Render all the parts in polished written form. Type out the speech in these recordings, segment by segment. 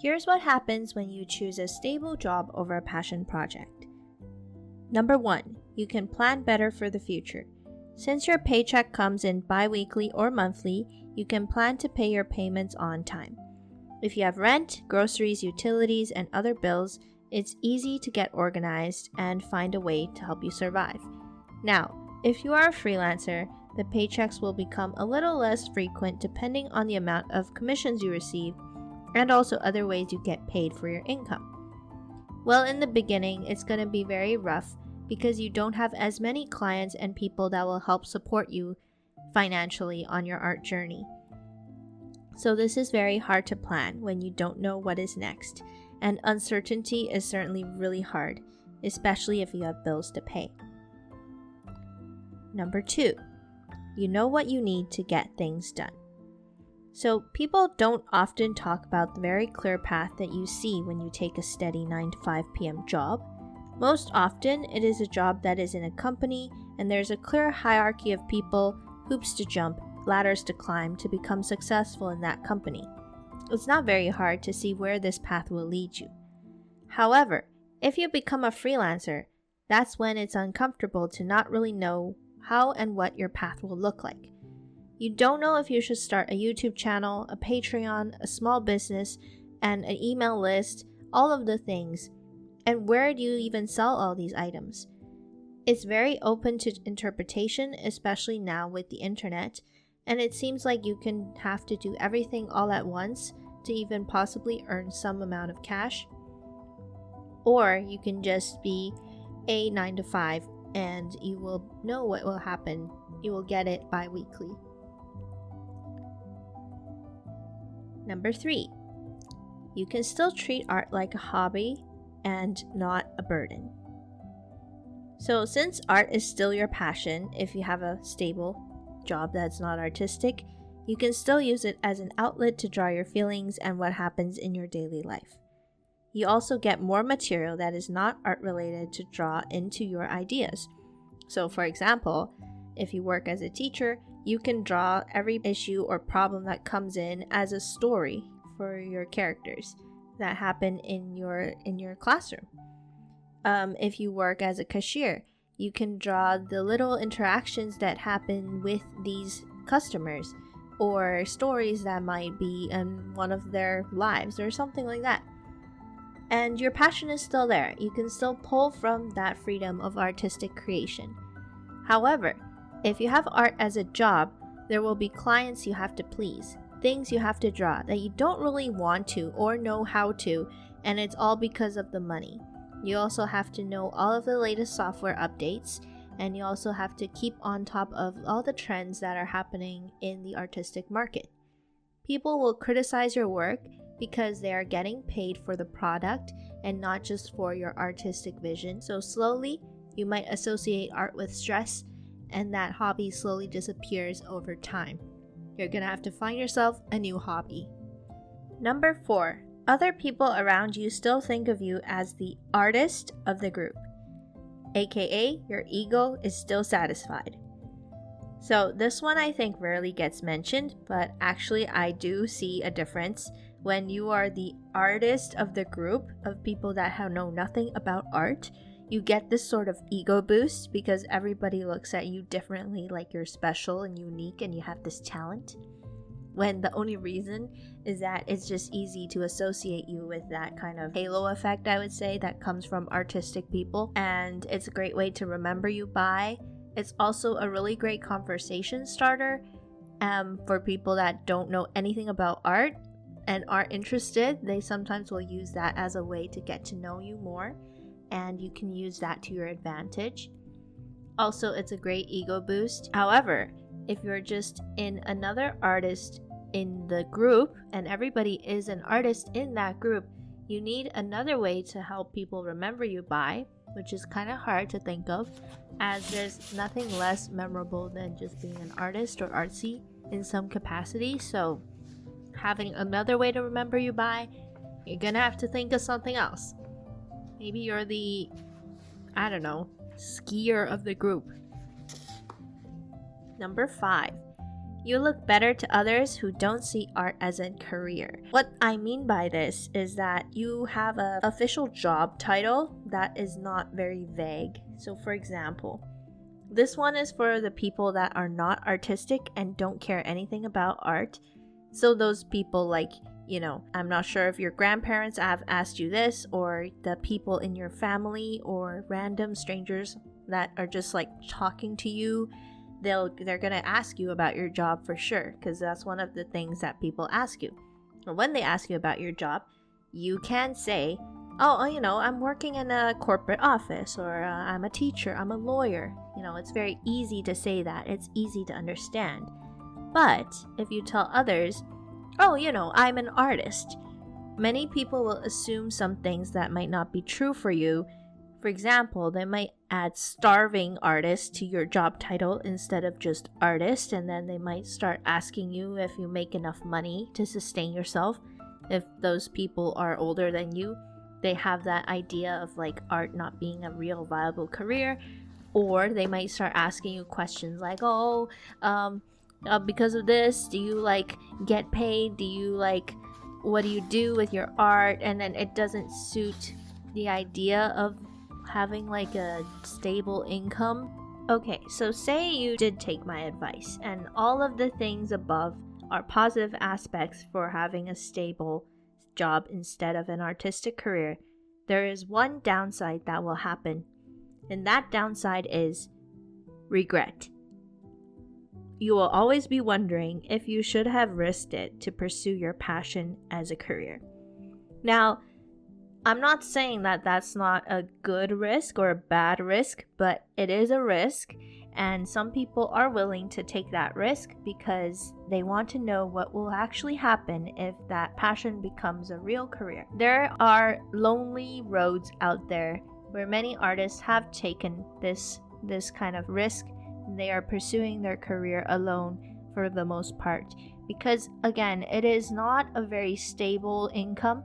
Here's what happens when you choose a stable job over a passion project. Number 1, you can plan better for the future. Since your paycheck comes in bi-weekly or monthly, you can plan to pay your payments on time. If you have rent, groceries, utilities, and other bills, it's easy to get organized and find a way to help you survive. Now, if you are a freelancer, the paychecks will become a little less frequent depending on the amount of commissions you receive and also other ways you get paid for your income. Well, in the beginning, it's going to be very rough because you don't have as many clients and people that will help support you financially on your art journey. So this is very hard to plan when you don't know what is next, and uncertainty is certainly really hard, especially if you have bills to pay. Number 2, you know what you need to get things done. So people don't often talk about the very clear path that you see when you take a steady 9 to 5 p.m. job. Most often, it is a job that is in a company and there's a clear hierarchy of people, hoops to jump, ladders to climb to become successful in that company. It's not very hard to see where this path will lead you. However, if you become a freelancer, that's when it's uncomfortable to not really know how and what your path will look like. You don't know if you should start a YouTube channel, a Patreon, a small business, and an email list, all of the things. And where do you even sell all these items? It's very open to interpretation, especially now with the internet, and it seems like you can have to do everything all at once to even possibly earn some amount of cash. Or you can just be a 9 to 5 and you will know what will happen. You will get it bi-weekly. Number 3, you can still treat art like a hobby and not a burden. So since art is still your passion, if you have a stable job that's not artistic, you can still use it as an outlet to draw your feelings and what happens in your daily life. You also get more material that is not art related to draw into your ideas. So for example, if you work as a teacher, you can draw every issue or problem that comes in as a story for your characters that happen in your classroom. If you work as a cashier, you can draw the little interactions that happen with these customers or stories that might be in one of their lives or something like that. And your passion is still there. You can still pull from that freedom of artistic creation. However, if you have art as a job, there will be clients you have to please, things you have to draw that you don't really want to or know how to, and it's all because of the money. You also have to know all of the latest software updates, and you also have to keep on top of all the trends that are happening in the artistic market. People will criticize your work because they are getting paid for the product and not just for your artistic vision. So slowly, you might associate art with stress, and that hobby slowly disappears over time. You're gonna have to find yourself a new hobby. Number 4, other people around you still think of you as the artist of the group, aka your ego is still satisfied. So this one I think rarely gets mentioned, but actually I do see a difference when you are the artist of the group of people that know nothing about art. You get this sort of ego boost because everybody looks at you differently, like you're special and unique and you have this talent. When the only reason is that it's just easy to associate you with that kind of halo effect, I would say, that comes from artistic people. And it's a great way to remember you by. It's also a really great conversation starter for people that don't know anything about art and are interested. They sometimes will use that as a way to get to know you more, and you can use that to your advantage. Also, it's a great ego boost. However, if you're just in another artist in the group and everybody is an artist in that group, you need another way to help people remember you by, which is kind of hard to think of, as there's nothing less memorable than just being an artist or artsy in some capacity. So having another way to remember you by, you're gonna have to think of something else. Maybe you're the, I don't know, skier of the group. Number 5, You look better to others who don't see art as a career. What I mean by this is that you have an official job title that is not very vague. So for example, this one is for the people that are not artistic and don't care anything about art. So those people like, I'm not sure if your grandparents have asked you this, or the people in your family, or random strangers that are just like talking to you. They're gonna ask you about your job for sure, because that's one of the things that people ask you. And when they ask you about your job, you can say, I'm working in a corporate office, or I'm a teacher, I'm a lawyer. It's very easy to say that. It's easy to understand. But if you tell others, I'm an artist, many people will assume some things that might not be true for you. For example, they might add starving artist to your job title instead of just artist, and then they might start asking you if you make enough money to sustain yourself. If those people are older than you, they have that idea of like art not being a real viable career. Or they might start asking you questions like, because of this, do you like get paid? What do you do with your art? And then it doesn't suit the idea of having like a stable income. Okay, so say you did take my advice, and all of the things above are positive aspects for having a stable job instead of an artistic career. There is one downside that will happen, and that downside is regret. You will always be wondering if you should have risked it to pursue your passion as a career. Now, I'm not saying that that's not a good risk or a bad risk, but it is a risk, and some people are willing to take that risk because they want to know what will actually happen if that passion becomes a real career. There are lonely roads out there where many artists have taken this kind of risk. They are pursuing their career alone for the most part because, again, it is not a very stable income,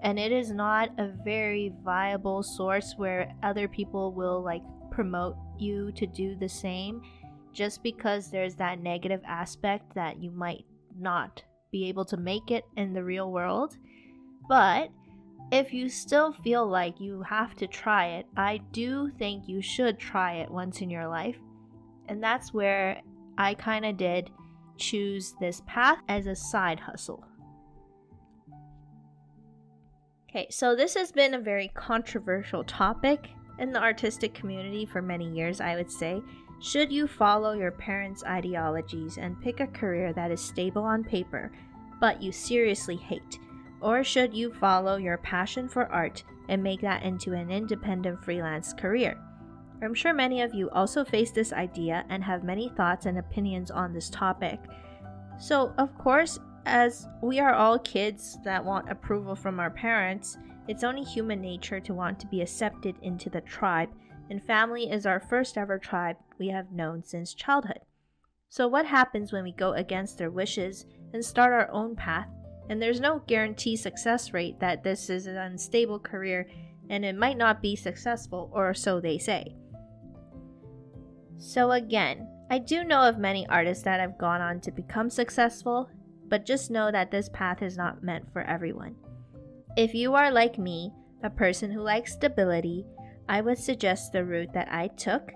and it is not a very viable source where other people will like promote you to do the same, just because there's that negative aspect that you might not be able to make it in the real world. But if you still feel like you have to try it, I do think you should try it once in your life. And that's where I kind of did choose this path as a side hustle. Okay, so this has been a very controversial topic in the artistic community for many years, I would say. Should you follow your parents' ideologies and pick a career that is stable on paper, but you seriously hate? Or should you follow your passion for art and make that into an independent freelance career? I'm sure many of you also face this idea and have many thoughts and opinions on this topic. So, of course, as we are all kids that want approval from our parents, it's only human nature to want to be accepted into the tribe, and family is our first ever tribe we have known since childhood. So what happens when we go against their wishes and start our own path, and there's no guarantee success rate that this is an unstable career and it might not be successful, or so they say. So again, I do know of many artists that have gone on to become successful, but just know that this path is not meant for everyone. If you are like me, a person who likes stability, I would suggest the route that I took,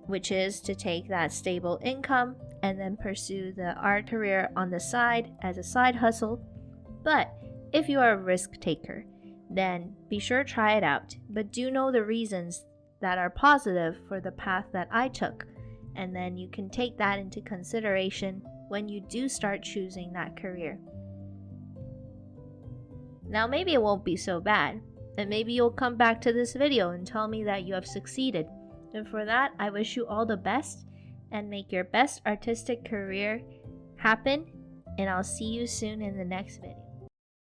which is to take that stable income and then pursue the art career on the side as a side hustle. But if you are a risk taker, then be sure to try it out, but do know the reasons that are positive for the path that I took, and then you can take that into consideration when you do start choosing that career. Now maybe it won't be so bad, and maybe you'll come back to this video and tell me that you have succeeded. And for that, I wish you all the best and make your best artistic career happen, and I'll see you soon in the next video.